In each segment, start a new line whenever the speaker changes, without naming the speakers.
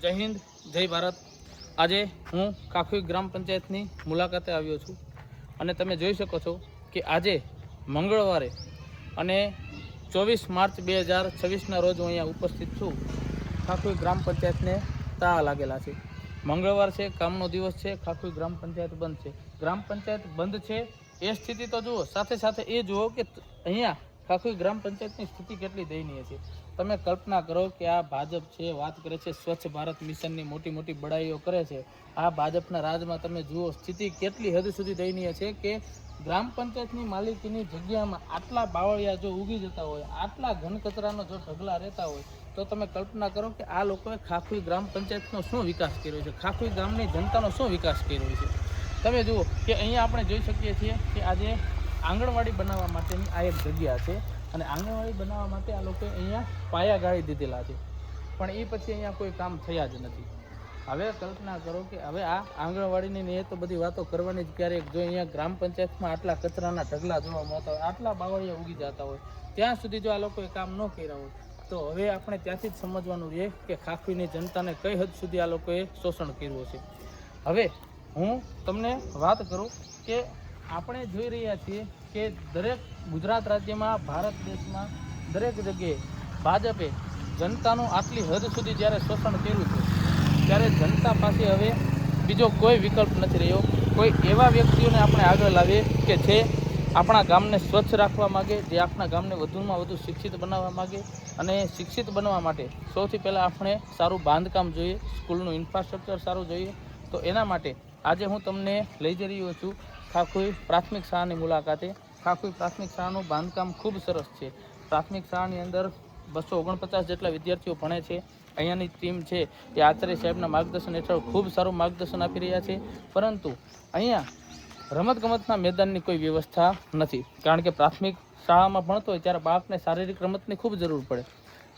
જય હિન્દ, જય ભારત। આજે હું કાફી ગ્રામ પંચાયતની મુલાકાતે આવ્યો છું અને તમે જોઈ શકો છો કે આજે મંગળવારે અને 24 માર્ચ 2026ના રોજ હું અહીંયા ઉપસ્થિત છું। કાફી ગ્રામ પંચાયતને તાળા લાગેલા છે। મંગળવાર છે, કામનો દિવસ છે, કાફી ગ્રામ પંચાયત બંધ છે। ગ્રામ પંચાયત બંધ છે એ સ્થિતિ તો જુઓ, સાથે સાથે એ જુઓ કે અહીંયા કાફી ગ્રામ પંચાયતની સ્થિતિ કેટલી દયનીય છે। તમે કલ્પના કરો કે આ ભાજપ છે, વાત કરે છે સ્વચ્છ ભારત મિશનની મોટી મોટી બડાઈઓ કરે છે। આ ભાજપના રાજમાં તમે જુઓ સ્થિતિ કેટલી હદ સુધી દયનીય છે કે ગ્રામ પંચાયતની માલિકીની જગ્યામાં આટલા બાવળિયા જો ઉગી જતા હોય, આટલા ઘન કચરાનો જો ઢગલા રહેતા હોય, તો તમે કલ્પના કરો કે આ લોકોએ ખાખુઈ ગ્રામ પંચાયતનો શું વિકાસ કર્યો છે, ખાખુઈ ગામની જનતાનો શું વિકાસ કર્યો છે। તમે જુઓ કે અહીંયા આપણે જોઈ શકીએ છીએ કે આજે આંગણવાડી બનાવવા માટેની આ એક જગ્યા છે અને આંગણવાડી બનાવવા માટે આ લોકોએ અહીંયા પાયા ગાળી દીધેલા છે, પણ એ પછી અહીંયા કોઈ કામ થયા જ નથી। હવે કલ્પના કરો કે હવે આ આંગણવાડીની એ તો બધી વાતો કરવાની જ ક્યારેક, જો અહીંયા ગ્રામ પંચાયતમાં આટલા કચરાના ઢગલા જોવા મળતા હોય, આટલા બાવળિયા ઉગી જતા હોય, ત્યાં સુધી જો આ લોકોએ કામ ન કર્યા હોય, તો હવે આપણે ત્યાંથી જ સમજવાનું રહે કે ખાખુઈની જનતાને કઈ હદ સુધી આ લોકોએ શોષણ કર્યું છે। હવે હું તમને વાત કરું કે આપણે જોઈ રહ્યા છીએ કે દરેક ગુજરાત રાજ્યમાં, ભારત દેશમાં દરેક જગ્યાએ ભાજપે જનતાનું આટલી હદ સુધી જ્યારે શોષણ કર્યું છે, ત્યારે જનતા પાસે હવે બીજો કોઈ વિકલ્પ નથી રહ્યો। કોઈ એવા વ્યક્તિઓને આપણે આગળ લાવીએ કે જે આપણા ગામને સ્વચ્છ રાખવા માગે, જે આપણા ગામને વધુમાં વધુ શિક્ષિત બનાવવા માગે, અને શિક્ષિત બનવા માટે સૌથી પહેલાં આપણે સારું બાંધકામ જોઈએ, સ્કૂલનું ઇન્ફ્રાસ્ટ્રક્ચર સારું જોઈએ। તો એના માટે આજે હું તમને લઈ જઈ રહ્યો છું ખાખુઈ પ્રાથમિક શાળાની મુલાકાતે। ખાખુઈ પ્રાથમિક શાળાનું બાંધકામ ખૂબ સરસ છે। પ્રાથમિક શાળાની અંદર 249 જેટલા વિદ્યાર્થીઓ ભણે છે। અહીંયાની ટીમ છે એ આચાર્ય સાહેબના માર્ગદર્શન હેઠળ ખૂબ સારું માર્ગદર્શન આપી રહ્યા છે, પરંતુ અહીંયા રમતગમતના મેદાનની કોઈ વ્યવસ્થા નથી, કારણ કે પ્રાથમિક શાળામાં ભણતો હોય ત્યારે બાળકને શારીરિક રમતની ખૂબ જરૂર પડે,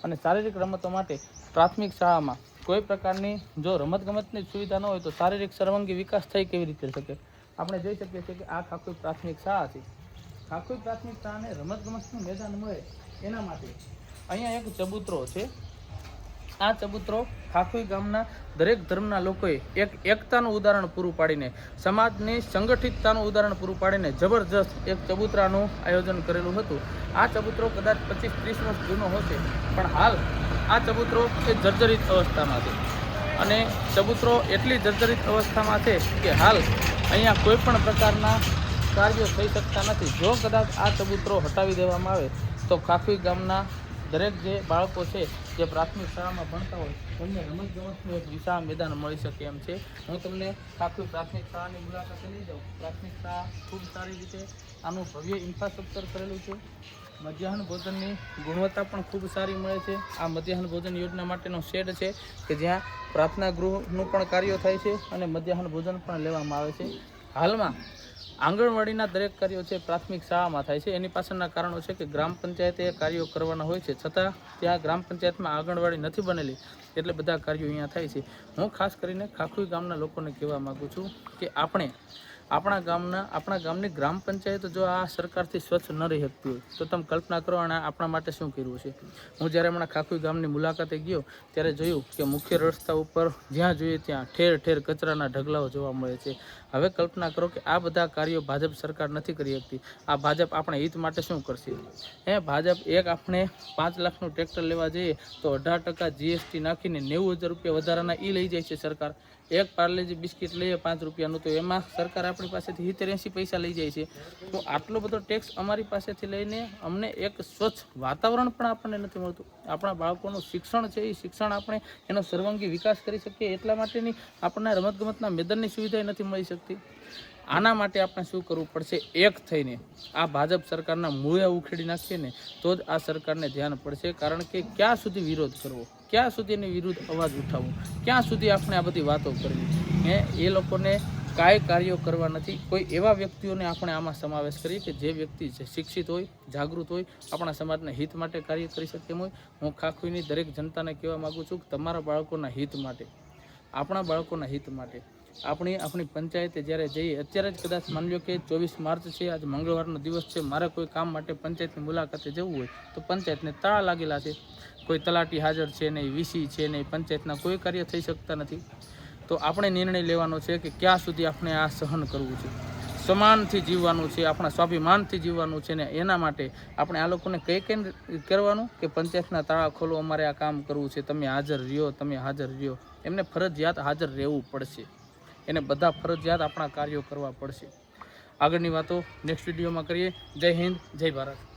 અને શારીરિક રમતો માટે પ્રાથમિક શાળામાં કોઈ પ્રકારની જો રમતગમતની સુવિધા ન હોય તો શારીરિક સર્વાંગી વિકાસ થઈ કેવી રીતે શકે। આપણે જોઈ શકીએ છીએ કે આ ખાખુઈ પ્રાથમિક શાળા છે। ખાખુઈ પ્રાથમિક શાળાને રમતગમતનું મેદાન મળે એના માટે અહીંયા એક ચબૂતરો છે। આ ચબૂતરો ખાખુઈ ગામના દરેક ધર્મના લોકોએ એક એકતાનું ઉદાહરણ પૂરું પાડીને, સમાજની સંગઠિતતાનું ઉદાહરણ પૂરું પાડીને જબરજસ્ત એક ચબૂતરાનું આયોજન કરેલું હતું। આ ચબૂતરો કદાચ 25-30 વર્ષ જૂનો હશે, પણ હાલ આ ચબૂતરો એ જર્જરિત અવસ્થામાં છે, અને ચબૂતરો એટલી જર્જરિત અવસ્થામાં છે કે હાલ અહીંયા કોઈ પણ પ્રકારના કાર્યો થઈ શકતા નથી। જો કદાચ આ ચબૂતરો હટાવી દેવામાં આવે તો ખાખુઈ ગામના દરેક જે બાળકો છે જે પ્રાથમિક શાળામાં ભણતા હોય તેમને રમતગમતનું એક વિશાળ મેદાન મળી શકે એમ છે। હું તમને ખાખુઈ પ્રાથમિક શાળાની મુલાકાતે લઈ જાઉં। પ્રાથમિક શાળા ખૂબ સારી રીતે આનું ભવ્ય ઇન્ફ્રાસ્ટ્રક્ચર કરેલું છે। મધ્યાહન ભોજનની ગુણવત્તા પણ ખૂબ સારી મળે છે। આ મધ્યાહન ભોજન યોજના માટેનો શેડ છે કે જ્યાં પ્રાર્થના ગૃહનું પણ કાર્ય થાય છે અને મધ્યાહન ભોજન પણ લેવામાં આવે છે। હાલમાં આંગણવાડીના દરેક કાર્યો છે પ્રાથમિક શાળામાં થાય છે। એની પાછળના કારણો છે કે ગ્રામ પંચાયતે કાર્યો કરવાના હોય છે, છતાં ત્યાં ગ્રામ પંચાયતમાં આંગણવાડી નથી બનેલી, એટલે બધા કાર્યો અહીંયા થાય છે। હું ખાસ કરીને ખાખુઈ ગામના લોકોને કહેવા માગું છું કે આપણે આપણા ગામની ગ્રામ પંચાયત જો આ સરકારથી સ્વચ્છ ન રહી શકતી હોય તો તમે કલ્પના કરો અને આપણા માટે શું કર્યું છે। હું જ્યારે હમણાં ખાખુઈ ગામની મુલાકાતે ગયો ત્યારે જોયું કે મુખ્ય રસ્તા ઉપર જ્યાં જોઈએ ત્યાં ઠેર ઠેર કચરાના ઢગલાઓ જોવા મળે છે। હવે કલ્પના કરો કે આ બધા કાર્યો ભાજપ સરકાર નથી કરી શકતી, આ ભાજપ આપણે હિત માટે શું કરશે? ભાજપ એક આપણે 5 લાખનું ટ્રેક્ટર લેવા જઈએ તો 18% GST નાખીને 90,000 રૂપિયા વધારાના લઈ જાય છે સરકાર। એક પાર્લેજી બિસ્કિટ લઈએ 5 રૂપિયાનું તો એમાં સરકાર આપણી પાસેથી 70-80 પૈસા લઈ જાય છે। તો આટલો બધો ટેક્સ અમારી પાસેથી લઈને અમને એક સ્વચ્છ વાતાવરણ પણ આપણને નથી મળતું। આપણા બાળકોનું શિક્ષણ છે એ શિક્ષણ આપણે એનો સર્વાંગી વિકાસ કરી શકીએ એટલા માટેની આપણને રમતગમતના મેદાનની સુવિધા નથી મળી શકતી। આના માટે આપણે શું કરવું પડશે? એક થઈને આ ભાજપ સરકારના મૂળે ઉખેડી નાખીએ ને તો જ આ સરકારને ધ્યાન પડશે, કારણ કે ક્યાં સુધી વિરોધ કરવો, ક્યાં સુધી એની વિરુદ્ધ અવાજ ઉઠાવવો, ક્યાં સુધી આપણે આ બધી વાતો કરવી? એ લોકોને કાંઈ કાર્યો કરવા નથી। કોઈ એવા વ્યક્તિઓને આપણે આમાં સમાવેશ કરીએ કે જે વ્યક્તિ શિક્ષિત હોય, જાગૃત હોય, આપણા સમાજના હિત માટે કાર્ય કરી શકે એમ હોય। હું ખાખુઈની દરેક જનતાને કહેવા માગું છું કે તમારા બાળકોના હિત માટે આપણા બાળકોના હિત માટે આપણી પંચાયતે જ્યારે જઈએ, અત્યારે જ કદાચ માની લો કે 24 માર્ચ છે, આજે મંગળવારનો દિવસ છે, મારે કોઈ કામ માટે પંચાયતની મુલાકાતે જવું હોય તો પંચાયતને તાળા લાગેલા છે, કોઈ તલાટી હાજર છે નહીં, વીસી છે નહીં, પંચાયતના કોઈ કાર્ય થઈ શકતા નથી. તો આપણે નિર્ણય લેવાનો છે કે ક્યાં સુધી આપણે આ સહન કરવું છે, સમાનથી જીવવાનું છે, આપણા સ્વાભિમાનથી જીવવાનું છે. ને એના માટે આપણે આ લોકોને કઈ કરવાનું કે પંચાયતના તાળા ખોલો, અમારે આ કામ કરવું છે, તમે હાજર રહ્યો, તમે હાજર રહ્યો. એમને ફરજિયાત હાજર રહેવું પડશે, એને બધા ફરજિયાત આપણા કાર્યો કરવા પડશે. આગળની વાતો નેક્સ્ટ વિડીયોમાં કરીએ. જય હિન્દ, જય ભારત.